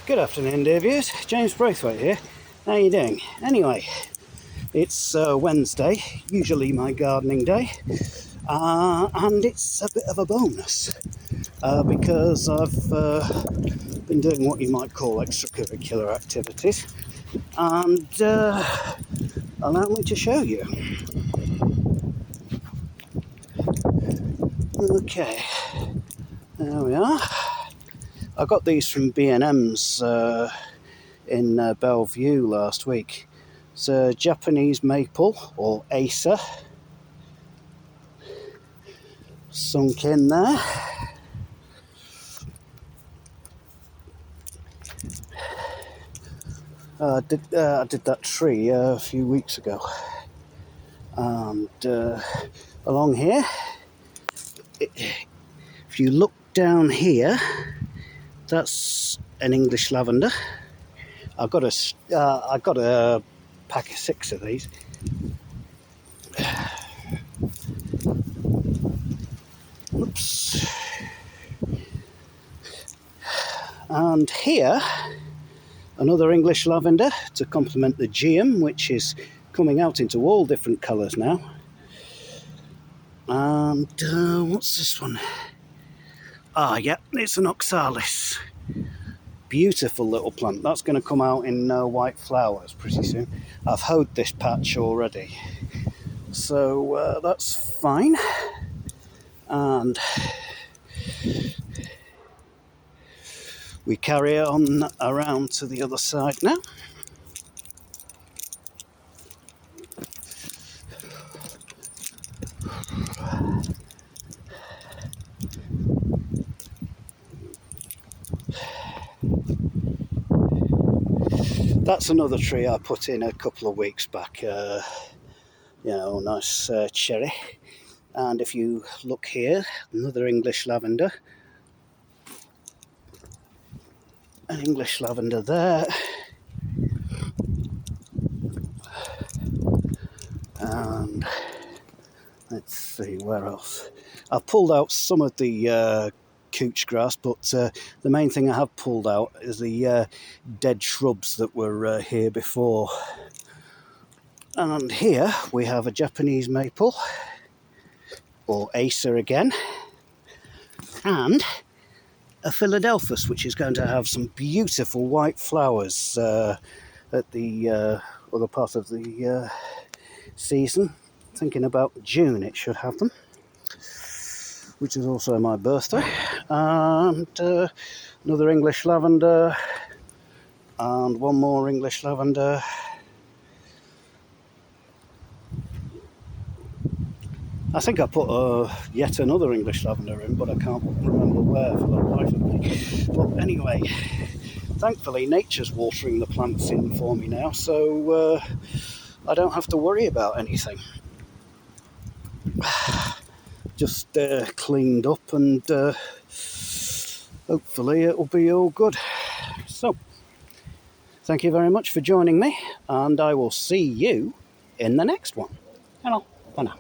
Good afternoon, dear viewers. James Braithwaite here. How you doing? Anyway, it's Wednesday, usually my gardening day, and it's a bit of a bonus because I've been doing what you might call extracurricular activities, and allow me to show you. Okay, there we are. I got these from B&M's in Bellevue last week. It's a Japanese maple, or Acer, sunk in there. I did that tree a few weeks ago, and along here, if you look down here, that's an English lavender. I got a pack of 6 of these. Oops. And here, another English lavender to complement the geum, which is coming out into all different colours now. And what's this one? Ah, yeah, it's an oxalis. Beautiful little plant. That's going to come out in white flowers pretty soon. I've hoed this patch already, so that's fine. And we carry on around to the other side now. That's another tree I put in a couple of weeks back. Nice cherry. And if you look here, another English lavender. An English lavender there. And let's see, where else? I pulled out some of the couch grass, but the main thing I have pulled out is the dead shrubs that were here before. And here we have a Japanese maple, or Acer again, and a Philadelphus, which is going to have some beautiful white flowers at the other part of the season. Thinking about June it should have them, which is also my birthday. And another English lavender, and one more English lavender. I think I put yet another English lavender in, but I can't remember where for the life of me. But anyway, thankfully nature's watering the plants in for me now, so I don't have to worry about anything. Just cleaned up, and hopefully it'll be all good. So, thank you very much for joining me, and I will see you in the next one. Hello, bye now.